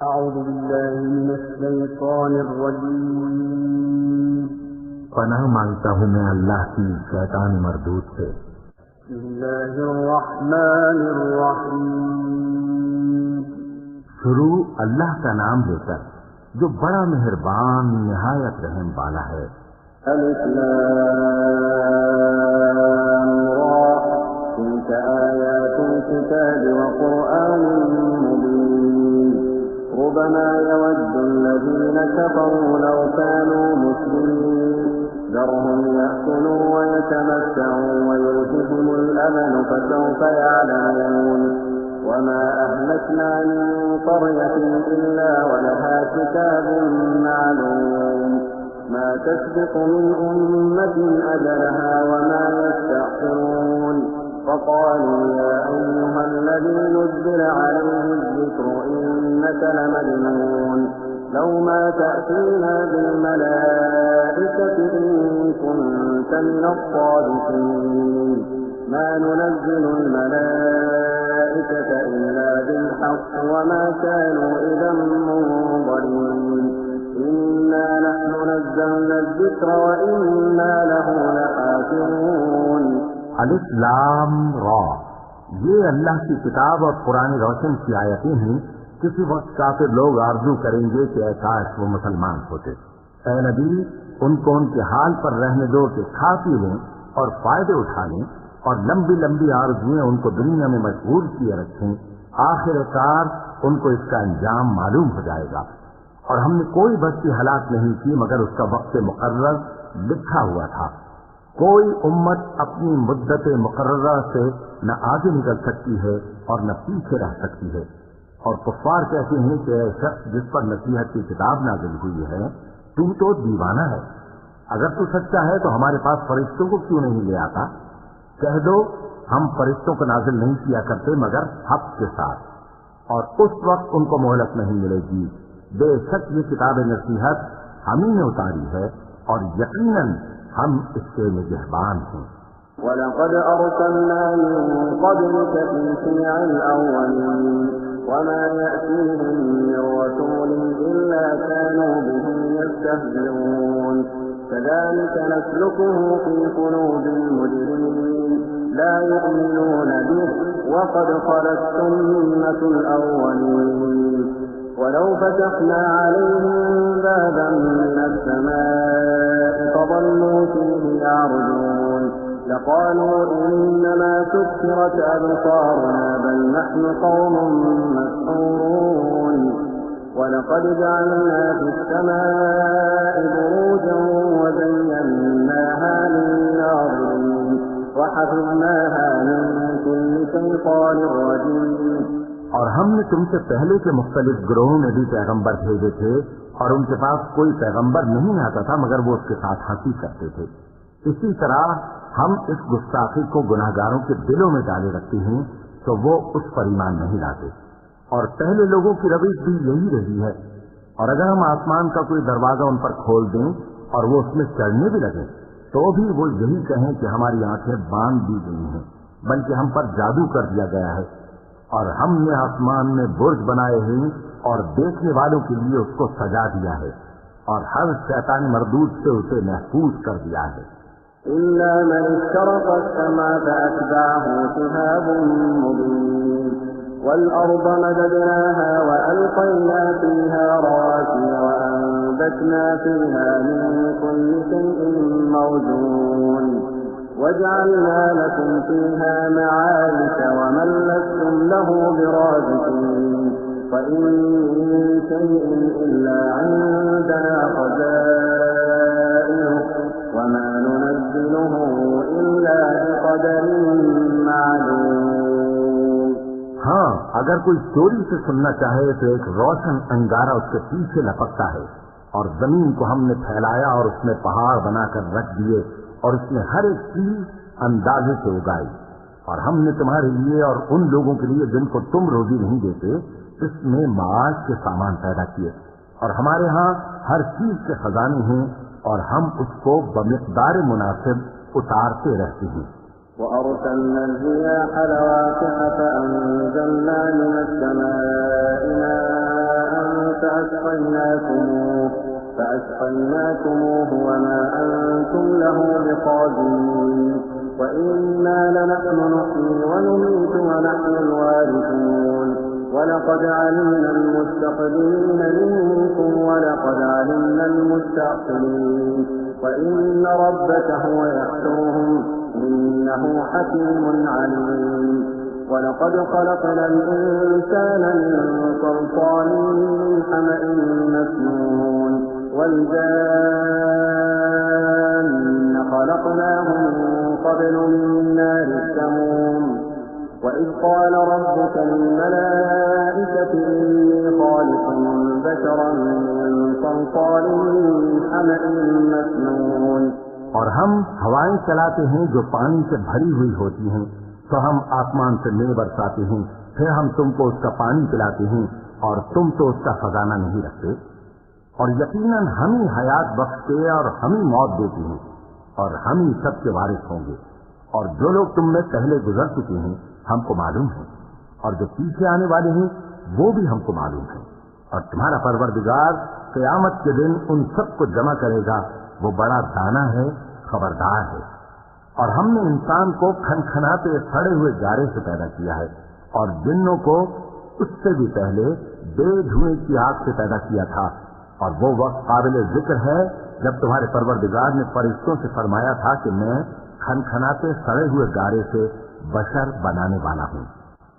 أعوذ بالله من الشيطان الرجيم پناہ مانگتا ہوں میں اللہ کی شیطان مردود سے۔ بسم الله الرحمن الرحيم شروع اللہ کا نام لے کر جو بڑا مہربان نہایت رحم والا ہے۔ ألف لام را تلك آيات الكتاب وقرآن مبين ربما يود الذين كفروا لو كانوا مسلمين ذرهم يأكلوا ويتمتعوا ويلههم الأمل فسوف يعلمون وما أهلكنا من قرية إلا ولها كتاب معلوم ما تسبق من أمة أجلها وما يستأخرون فقالوا يا أيها الذي نزل عليه الذكر إنك لمجنون لو ما تأتينا بالملائكة إن كنت من الصادقين ما ننزل الملائكة إلا بالحق وما كانوا إذا منظرين إنا نحن نزلنا الذكر وإنا له لحافظون۔ الف لام را، یہ اللہ کی کتاب اور قرآن روشن کی آیتیں ہیں۔ کسی وقت کافر لوگ آرزو کریں گے کہ اے کاش وہ مسلمان ہوتے۔ اے نبی، ان کو ان کے حال پر رہنے دو کہ کھا پی لیں اور فائدے اٹھا لیں اور لمبی لمبی آرزویں ان کو دنیا میں مشغول کیے رکھیں۔ آخر کار ان کو اس کا انجام معلوم ہو جائے گا۔ اور ہم نے کوئی بستی ہلاک نہیں کی مگر اس کا وقت مقرر لکھا ہوا تھا۔ کوئی امت اپنی مدت مقررہ سے نہ آگے نکل سکتی ہے اور نہ پیچھے رہ سکتی ہے۔ اور کفار کہتے ہیں کہ اے شخص جس پر نصیحت کی کتاب نازل ہوئی ہے، تو دیوانہ ہے۔ اگر تو سچا ہے تو ہمارے پاس فرشتوں کو کیوں نہیں لے آتا؟ کہہ دو ہم فرشتوں کو نازل نہیں کیا کرتے مگر حق کے ساتھ، اور اس وقت ان کو مہلت نہیں ملے گی۔ بے شک یہ کتاب نصیحت ہم ہی نے اتاری ہے اور یقیناً ہم اس کے نگہبان ہیں۔ وَلَقَدْ أَرْسَلْنَا مِن قَبْلِكَ فِي شِيَعِ الْأَوَّلِينَ وَمَا يَأْتِيهِم مِّن رَّسُولٍ إِلَّا كَانُوا بِهِ يَسْتَهْزِئُونَ كَذَلِكَ نَسْلُكُهُ فِي قُلُوبِ الْمُجْرِمِينَ لَا يُؤْمِنُونَ بِهِ وَقَدْ خَلَتْ سُنَّةُ الْأَوَّلِينَ وَلَوْ فَتَحْنَا عَلَيْهِم بَابًا مِّنَ السَّمَاءِ فَظَلُّوا فِيهِ يَعْرُجُونَ لَقَالُوا إِنَّمَا سُكِّرَتْ أَبْصَارُنَا بَلْ نَحْنُ قَوْمٌ مَّسْحُورُونَ وَلَقَدْ جَعَلْنَا فِي السَّمَاءِ بُرُوجًا وَزَيَّنَّاهَا لِلنَّاظِرِينَ وَحَفِظْنَاهَا مِن كُلِّ شَيْطَانٍ رَّجِيمٍ۔ اور ہم نے تم سے پہلے کے مختلف گروہوں میں بھی پیغمبر بھیجے تھے اور ان کے پاس کوئی پیغمبر نہیں آتا تھا مگر وہ اس کے ساتھ ہنسی کرتے تھے۔ اسی طرح ہم اس گستاخی کو گناہگاروں کے دلوں میں ڈالے رکھتے ہیں تو وہ اس پر ایمان نہیں لاتے۔ اور پہلے لوگوں کی روش بھی یہی رہی ہے۔ اور اگر ہم آسمان کا کوئی دروازہ ان پر کھول دیں اور وہ اس میں چڑھنے بھی لگیں تو بھی وہ یہی کہیں کہ ہماری آنکھیں باندھ دی گئی ہیں، بلکہ ہم پر جادو کر دیا گیا ہے۔ اور ہم نے آسمان میں برج بنائے ہیں اور دیکھنے والوں کے لیے اس کو سجا دیا ہے اور ہر شیطان مردود سے اسے محفوظ کر دیا ہے۔ إِلَّا مَنِ اسْتَرَقَ السَّمَاءَ فَأَتْبَعَهُ شِهَابٌ مُّبِينٌ وَالْأَرْضَ مَدَدْنَاهَا وَأَلْقَيْنَا فِيهَا رَوَاسِيَ وَأَنبَتْنَا فِيهَا مِن كُلِّ شَيْءٍ مَّوْزُونٍ وَجَعَلْنَا لَكُمْ فِيهَا مَعَايِشَ وَمَن لَّسْتُمْ لَهُ بِرَازِقِينَ وَإِن مِّن شَيْءٍ إِلَّا عِندَنَا خَزَائِنُهُ وَمَا نُنَزِّلُهُ إِلَّا بِقَدَرٍ مَّعْلُومٍ۔ ہاں، اگر کوئی چوری سے سننا چاہے تو ایک روشن انگارہ اس کے پیچھے لپکتا ہے، اور زمین کو ہم نے پھیلایا اور اس میں پہاڑ بنا کر رکھ دیے اور اس میں ہر ایک چیز اندازے سے اگائی۔ اور ہم نے تمہارے لیے اور ان لوگوں کے لیے جن کو تم روزی نہیں دیتے اس میں معاش کے سامان پیدا کیے، اور ہمارے ہاں ہر چیز کے خزانے ہیں اور ہم اس کو بمقدار مناسب اتارتے رہتے ہیں۔ وأرسلنا الرياح لواقح فأنزلنا من السماء ماء فأسقيناكموه وما أنتم له بقادرين وإنا لنحن نحيي ونميت ونحن الوارثون ولقد علمنا المستقدمين منكم ولقد علمنا المستأخرين وإن ربك هو يحشرهم إنه حكيم عليم ولقد خلقنا الإنسان من صلصال من حمأ مسنون والجان خلقناه من قبل من نار السموم وإذ قال ربك للملائكة إني خالق بشرا من صلصال من حمأ مسنون اور ہم ہوائیں چلاتے ہیں جو پانی سے بھری ہوئی ہوتی ہیں تو ہم آسمان سے مے برساتے ہیں پھر ہم تم کو اس کا پانی پلاتے ہیں اور تم تو اس کا خزانہ نہیں رکھتے اور یقیناً ہم ہی حیات بخشتے اور ہم ہی موت دیتے ہیں اور ہم ہی سب کے وارث ہوں گے اور جو لوگ تم میں پہلے گزر چکے ہیں ہم کو معلوم ہے اور جو پیچھے آنے والے ہیں وہ بھی ہم کو معلوم ہے اور تمہارا پروردگار قیامت کے دن ان سب کو جمع کرے گا وہ بڑا دانا ہے خبردار ہے اور ہم نے انسان کو کھنکھناتے سڑے ہوئے گارے سے پیدا کیا ہے اور جنوں کو اس سے بھی پہلے بے دھوئیں کی آگ سے پیدا کیا تھا اور وہ وقت قابل ذکر ہے جب تمہارے پروردگار نے فرشتوں سے فرمایا تھا کہ میں کھنکھناتے سڑے ہوئے گارے سے بشر بنانے والا ہوں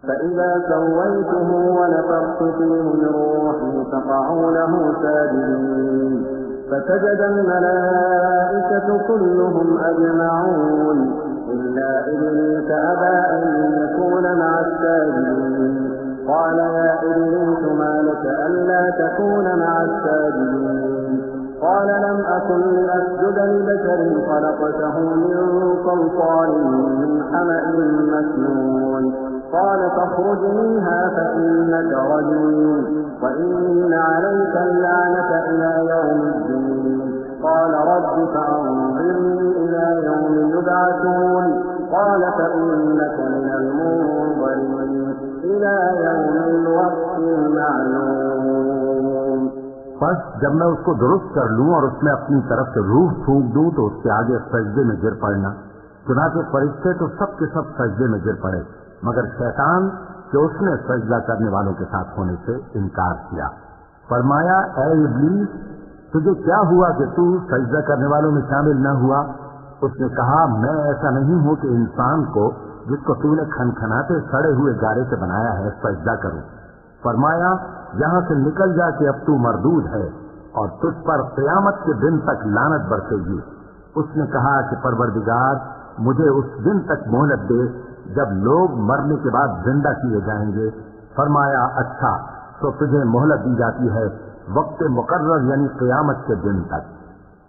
فَإِذَا سَوَّيْتُهُ وَنَفَخْتُ فِيهِ مِنْ رُوحِي فَقَعُوا لَهُ سَاجِدِينَ فسجد الملائكة كلهم أجمعون إلا إبليس أبى أن يكون مع الساجدين قال يا إبليس ما لك ألا تكون مع الساجدين قال لم أكن لأسجد لبشر خلقته من صلصال من حمأ مسنون قال فاخرج منها فإنك رجيم وإن عليك اللعنة إلى يوم الدين قال رب فأنظرني إلى يوم يبعثون قال فإنك من المنظرين إلى يوم الوقت المعلوم بس جب میں اس کو درست کر لوں اور اس میں اپنی طرف سے روح پھونک دوں تو اس کے آگے سجدے میں گر پڑنا چنانچہ فرشتے تو سب کے سب سجدے میں گر پڑے مگر شیطان کہ اس نے سجدہ کرنے والوں کے ساتھ ہونے سے انکار کیا فرمایا اے ابلیس تجھے کیا ہوا کہ تو سجدہ کرنے والوں میں شامل نہ ہوا اس نے کہا میں ایسا نہیں ہوں کہ انسان کو جس کو تو نے کھنکھناتے سڑے ہوئے گارے سے بنایا ہے سجدہ کروں فرمایا یہاں سے نکل جا کہ اب تو مردود ہے اور تجھ پر قیامت کے دن تک لعنت برسے گی اس نے کہا کہ پروردگار مجھے اس دن تک مہلت دے جب لوگ مرنے کے بعد زندہ کیے جائیں گے فرمایا اچھا تو تجھے مہلت دی جاتی ہے وقت مقرر یعنی قیامت کے دن تک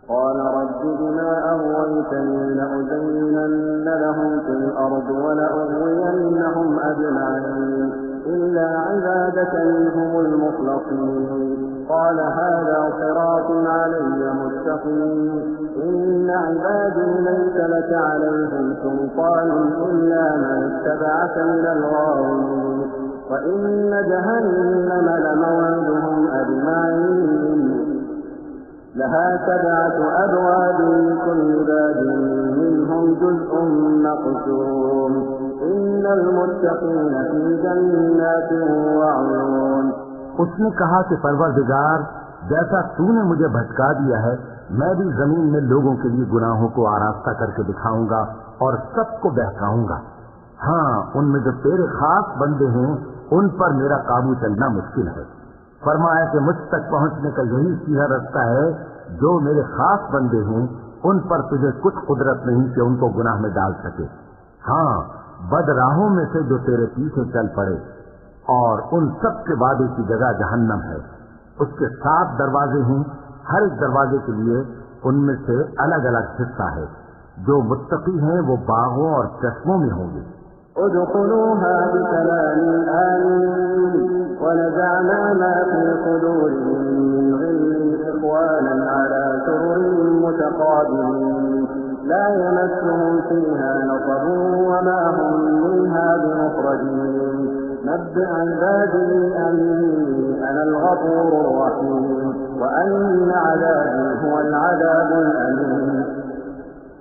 قال رب بما أغويتني لأزينن لهم في الأرض ولأغوينهم أجمعين إلا عبادك منهم المخلصين قال هذا صراط علي مستقيم إن عبادي ليس لك عليهم سلطان إلا من اتبعك من الغاوين وإن جهنم لموعدهم أجمعين لها 7 أبواب لكل باب منهم جزء مقسوم إن المتقين في جنات وعيون اس نے کہا کہ پروردگار جیسا تو نے مجھے بھٹکا دیا ہے میں بھی زمین میں لوگوں کے لیے گناہوں کو آراستہ کر کے دکھاؤں گا اور سب کو بہکاؤں گا ہاں ان میں جو تیرے خاص بندے ہیں ان پر میرا قابو چلنا مشکل ہے فرمایا کہ مجھ تک پہنچنے کا یہی سیدھا راستہ ہے جو میرے خاص بندے ہیں ان پر تجھے کچھ قدرت نہیں کہ ان کو گناہ میں ڈال سکے ہاں بد راہوں میں سے جو تیرے پیچھے چل پڑے اور ان سب کے وعدے کی جگہ جہنم ہے اس کے 7 دروازے ہیں ہر ایک دروازے کے لیے ان میں سے الگ الگ حصہ ہے جو متقی ہیں وہ باغوں اور چشموں میں ہوں گے ادخلوها بسلام آمين ونزعنا ما في صدورهم من غل إخوانا على سرر متقابلين لا يمسهم فيها نصب وما هم منها بمخرجين نبئ عبادي أني أنا الغفور الرحيم وأن عذابي هو العذاب الأليم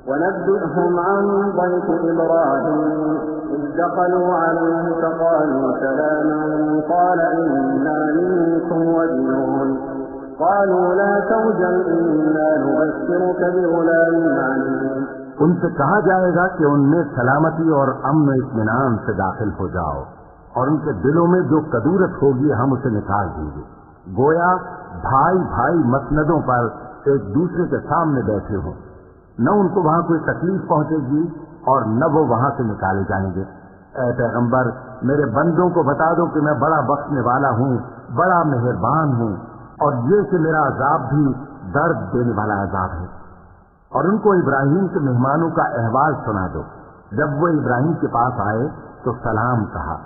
ونبئهم عن ضيف إبراهيم إذ دخلوا عليه فقالوا سلاما قال إنا منكم وجلون قالوا لا توجل إنا نبشرك بغلام عليم ان سے کہا جائے گا کہ ان میں سلامتی اور امن و اطمینان سے داخل ہو جاؤ اور ان کے دلوں میں جو کدورت ہوگی ہم اسے نکال دیں گے، گویا بھائی بھائی مسندوں پر ایک دوسرے کے سامنے بیٹھے ہوں، نہ ان کو وہاں کوئی تکلیف پہنچے گی اور نہ وہ وہاں سے نکالے جائیں گے۔ اے پیغمبر، میرے بندوں کو بتا دو کہ میں بڑا بخشنے والا ہوں، بڑا مہربان ہوں، اور یہ کہ میرا عذاب بھی درد دینے والا عذاب ہے۔ اور ان کو ابراہیم کے مہمانوں کا احوال سنا دو۔ جب وہ ابراہیم کے پاس آئے تو سلام کہا۔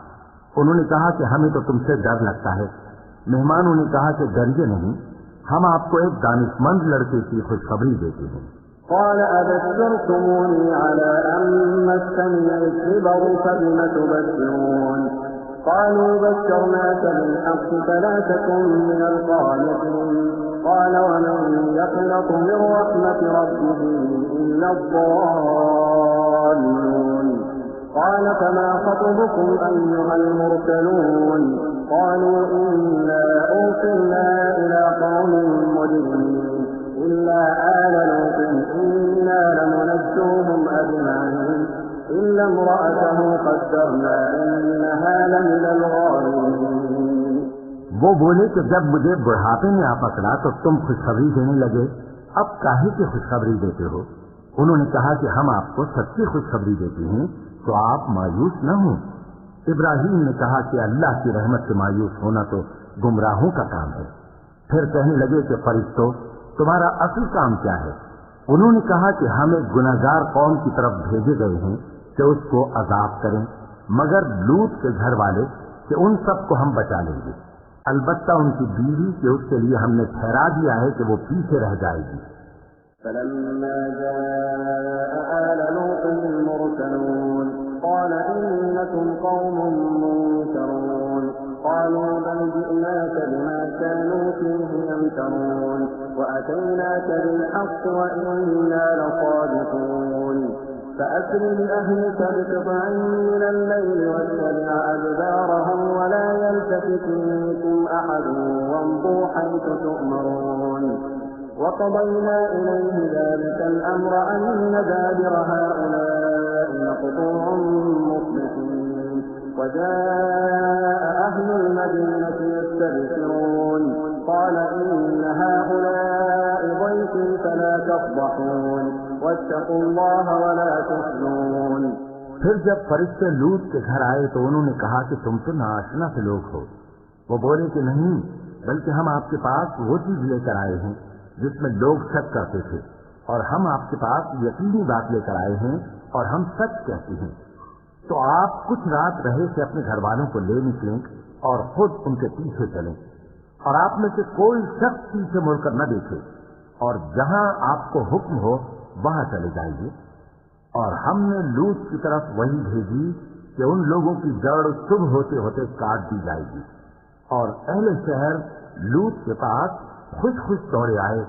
انہوں نے کہا کہ ہمیں تو تم سے ڈر لگتا ہے۔ مہمانوں نے کہا کہ ڈریے نہیں، ہم آپ کو ایک دانشمند لڑکے کی خوشخبری دیتے ہیں۔ قال أبشرتموني على أن مسني الكبر فبم تبشرون قالوا بشرناك بالحق فلا تكن من القانطين قال ومن يقنط من رحمة ربه إلا الضالون قال فما خطبكم أيها المرسلون قالوا إنا أرسلنا إلى قوم مجرمين إلا آل لوط إنا لمنجوهم أجمعين إلا امرأته قدرنا إنها لمن الغابرين۔ وہ بولے کہ جب مجھے بڑھاپے میں آ پکڑا تو تم خوشخبری دینے لگے، اب کاہے کی خوشخبری دیتے ہو؟ انہوں نے کہا کہ ہم آپ کو سچی خوشخبری دیتے ہیں تو آپ مایوس نہ ہوں۔ ابراہیم نے کہا کہ اللہ کی رحمت سے مایوس ہونا تو گمراہوں کا کام ہے۔ پھر کہنے لگے کہ فرشتوں، تمہارا اصل کام کیا ہے؟ انہوں نے کہا کہ ہم ایک گناہگار قوم کی طرف بھیجے گئے ہیں کہ اس کو عذاب کریں، مگر لوط کے گھر والے کہ ان سب کو ہم بچا لیں گے، البتہ ان کی بیوی کہ اس کے لیے ہم نے ٹھہرا دیا ہے کہ وہ پیچھے رہ جائے گی۔ فلما جاء آل لوط المرسلون قال إنكم قوم منكرون قالوا بل جئناك بما كانوا فيه يمترون وأتيناك بالحق وإنا لصادقون فأسر بأهلك بقطع من الليل واتبع أدبارهم ولا يلتفت منكم أحد وامضوا حيث تؤمرون وقضينا إليه ذلك الأمر أن دابر هؤلاء مقطوع مصبحين وجاء أهل المدينة يستبشرون قال إن هؤلاء ضيفي فلا تفضحون واتقوا الله ولا تخزون۔ پھر جب فرشتے لوط کے گھر آئے تو انہوں نے کہا کہ تم تو ناآشنا سے لوگ ہو۔ وہ بولے کہ نہیں، بلکہ ہم آپ کے پاس وہ چیز لے کر آئے ہیں جس میں لوگ شک کرتے تھے، اور ہم آپ کے پاس یقینی بات لے کر آئے ہیں اور ہم سچ کہتے ہیں۔ تو آپ کچھ رات رہے سے اپنے گھر والوں کو لے نکلیں اور خود ان کے پیچھے چلیں، اور آپ میں سے کوئی شخص پیچھے مڑ کر نہ دیکھے، اور جہاں آپ کو حکم ہو وہاں چلے جائیے۔ اور ہم نے لوط کی طرف وہی بھیجی کہ ان لوگوں کی جڑ صبح ہوتے ہوتے کاٹ دی جائے گی۔ اور اہل شہر لوط کے پاس خوش خوش دوڑے آئے۔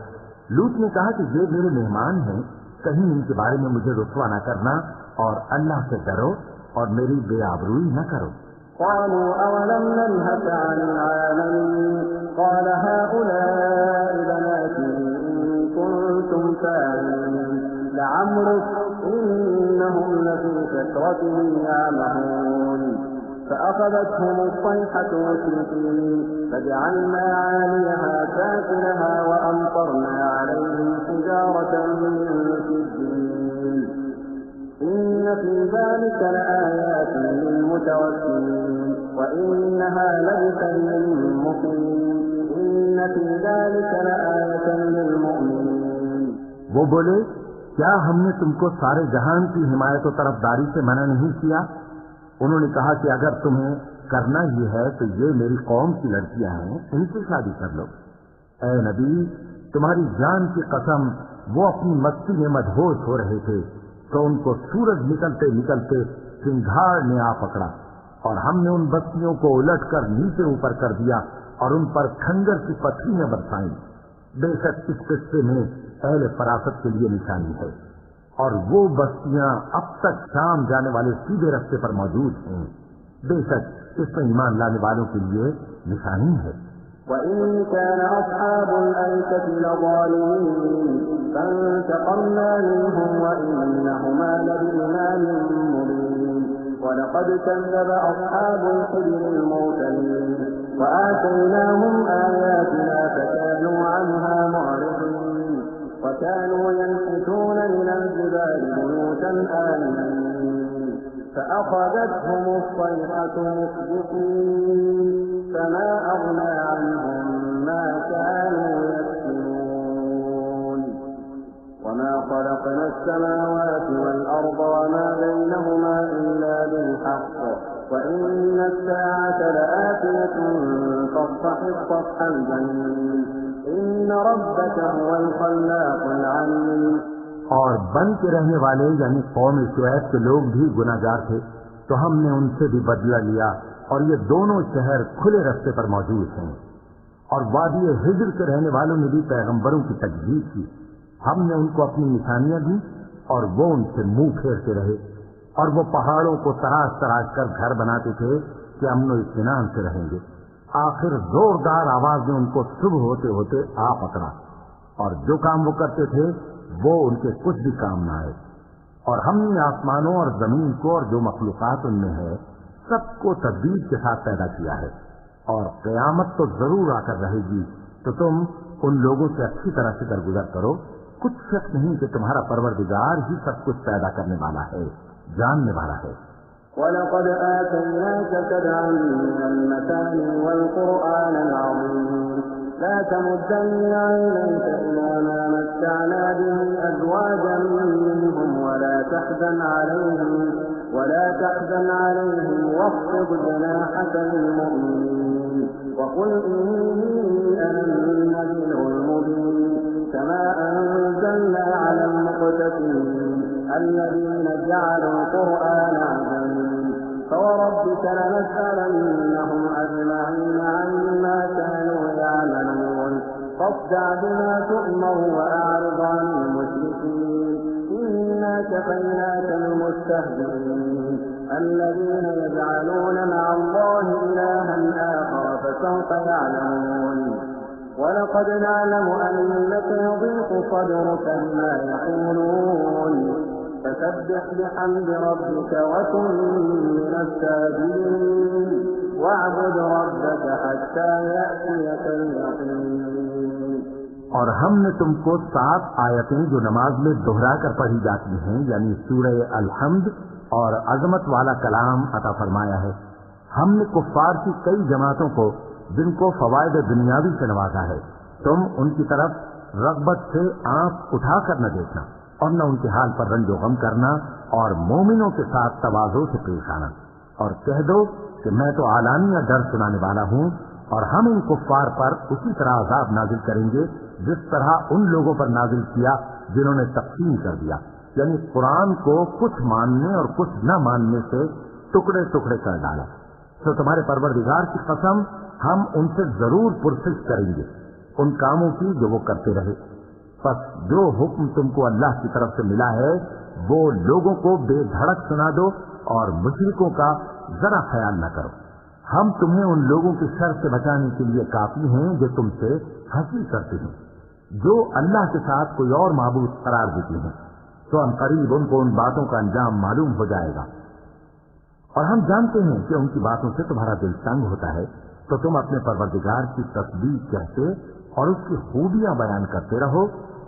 لوط نے کہا کہ یہ میرے مہمان ہیں، کہیں ان کے بارے میں مجھے رسوا نہ کرنا، اور اللہ سے ڈرو اور میری بے آبروئی نہ کرو۔ قالوا أولم ننهك عن العالمين قال هؤلاء بناتي إن كنتم فاعلين لعمرك إنهم لفي سكرتهم يعمهون فأخذتهم الصيحة مشرقين فجعلنا عاليها سافلها وأمطرنا عليهم حجارة من سجيل إن في ذلك لآيات للمتوسمين وإنها لبسبيل مقيم إن في ذلك لآية للمؤمنين۔ وہ بولے کیا ہم نے تم کو سارے جہان کی حمایت و طرفداری سے منع نہیں کیا؟ انہوں نے کہا کہ اگر تمہیں کرنا یہ ہے تو یہ میری قوم کی لڑکیاں ہیں، ان سے شادی کر لو۔ اے نبی، تمہاری جان کی قسم، وہ اپنی مستی میں مدہوش ہو رہے تھے تو ان کو سورج نکلتے نکلتے سنگھاڑ نے آ پکڑا، اور ہم نے ان بستیوں کو الٹ کر نیچے اوپر کر دیا اور ان پر کھنجر کی پتھریاں برسائیں. بے شک اس قصے میں اہل فراست کے لیے نشانی ہے، اور وہ بستیاں اب تک شام جانے والے سیدھے رستے پر موجود ہیں. بے شک اس میں ایمان لانے والوں کے لیے نشانی ہے. وَإِن كَانَ أَصْحَابُ الْأَيْكَةِ لَظَالِمِينَ فَانْتَقَمْنَا مِنْهُمْ وَإِنَّهُمَا لَبِإِمَامٍ مُّبِينٍ. وَلَقَدْ كَذَّبَ أَصْحَابُ الْحِجْرِ الْمُرْسَلِينَ وَآتَيْنَاهُمْ آيَاتِنَا فَكَانُوا عَنْهَا مُعْرِضِينَ. وَكَانُوا يَنْحِتُونَ مِنَ الْجِبَالِ بُيُوتًا آمِنِينَ فَأَخَذَتْهُمُ الصَّيْحَةُ مُصْبِحِينَ فَمَا أَغْنَىٰ عَنْهُم مَّا كَانُوا يَكْسِبُونَ. وَمَا خَلَقْنَا السَّمَاوَاتِ وَالْأَرْضَ وَمَا بَيْنَهُمَا إِلَّا بِالْحَقِّ وَإِنَّ السَّاعَةَ لَآتِيَةٌ فَاصْفَحِ الصَّفْحَ الْجَمِيلَ. إِنَّ رَبَّكَ هُوَ الْخَلَّاقُ الْعَلِيمُ. اور بن کے رہنے والے یعنی قوم شعیب کے لوگ بھی گناہگار تھے، تو ہم نے ان سے بھی بدلہ لیا، اور یہ دونوں شہر کھلے رستے پر موجود ہیں. اور وادی ہجر کے رہنے والوں نے بھی پیغمبروں کی تکذیب کی. ہم نے ان کو اپنی نشانیاں دی اور وہ ان سے منہ پھیرتے رہے، اور وہ پہاڑوں کو تراش تراش کر گھر بناتے تھے کہ امن و اطمینان سے رہیں گے. آخر زوردار آواز نے ان کو صبح ہوتے ہوتے آ پکڑا، اور جو کام وہ کرتے تھے وہ ان کے کچھ بھی کام نہ آئے. اور ہم نے آسمانوں اور زمین کو اور جو مخلوقات ان میں ہے سب کو تدبیر کے ساتھ پیدا کیا ہے، اور قیامت تو ضرور آ کر رہے گی، تو تم ان لوگوں سے اچھی طرح سے درگزر کرو. کچھ شک نہیں کہ تمہارا پروردگار ہی سب کچھ پیدا کرنے والا ہے، جاننے والا ہے. وَلَقَدْ آتَيْنَاكَ سَبْعًا مِّنَ الْمَثَانِي وَالْقُرْآنَ الْعَظِيمَ. لَا تَمُدَّنَّ عَيْنَيْكَ إِلَىٰ مَا مَتَّعْنَا بِهِ أَزْوَاجًا مِّنْهُمْ وَلَا تَحْزَنْ عَلَيْهِمْ وَاخْفِضْ جَنَاحَكَ لِلْمُؤْمِنِينَ وَقُلْ إِنِّي أَنَا النَّذِيرُ الْمُبِينُ. كَمَا أَنزَلْنَا عَلَى الْمُقْتَسِمِينَ الَّذِينَ جَعَلُوا الْقُرْآنَ عِضِينَ. فَوَرَبِّكَ لَنَسْأَلَنَّهُمْ أَجْمَعِينَ عَمَّا كَانُوا يَعْمَلُونَ. فاصدع بما تؤمر وأعرض عن المشركين إنا كفيناك المستهزئين الذين يجعلون مع الله إلها آخر فسوف يعلمون. ولقد نعلم أنك يضيق صدرك بما يقولون فسبح بحمد ربك وكن من الساجدين واعبد ربك حتى يأتيك اليقين. اور ہم نے تم کو 7 آیتیں جو نماز میں دہرا کر پڑھی جاتی ہیں یعنی سورہ الحمد اور عظمت والا کلام عطا فرمایا ہے. ہم نے کفار کی کئی جماعتوں کو جن کو فوائد دنیاوی سے نوازا ہے تم ان کی طرف رغبت سے آنکھ اٹھا کر نہ دیکھنا اور نہ ان کے حال پر رنج و غم کرنا اور مومنوں کے ساتھ تواضع سے پیش آنا اور کہہ دو کہ میں تو اعلانیہ ڈر سنانے والا ہوں اور ہم ان کفار پر اسی طرح عذاب نازل کریں گے جس طرح ان لوگوں پر نازل کیا جنہوں نے تقسیم کر دیا یعنی قرآن کو کچھ ماننے اور کچھ نہ ماننے سے ٹکڑے ٹکڑے کر ڈالا. تو تمہارے پروردگار کی قسم ہم ان سے ضرور پرسش کریں گے ان کاموں کی جو وہ کرتے رہے. پس جو حکم تم کو اللہ کی طرف سے ملا ہے وہ لوگوں کو بے دھڑک سنا دو اور مشرکوں کا ذرا خیال نہ کرو. ہم تمہیں ان لوگوں کی شر سے بچانے کے لیے کافی ہیں جو تم سے ہنسی کرتے ہیں جو اللہ کے ساتھ کوئی اور معبود قرار دیتے ہیں تو ہم قریب ان کو ان باتوں کا انجام معلوم ہو جائے گا. اور ہم جانتے ہیں کہ ان کی باتوں سے تمہارا دل تنگ ہوتا ہے تو تم اپنے پروردگار کی تسبیح کہتے اور اس کی خوبیاں بیان کرتے رہو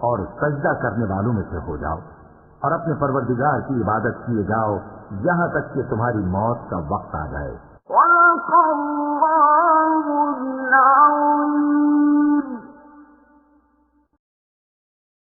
اور سجدہ کرنے والوں میں سے ہو جاؤ اور اپنے پروردگار کی عبادت کیے جاؤ یہاں تک کہ تمہاری موت کا وقت آ جائے.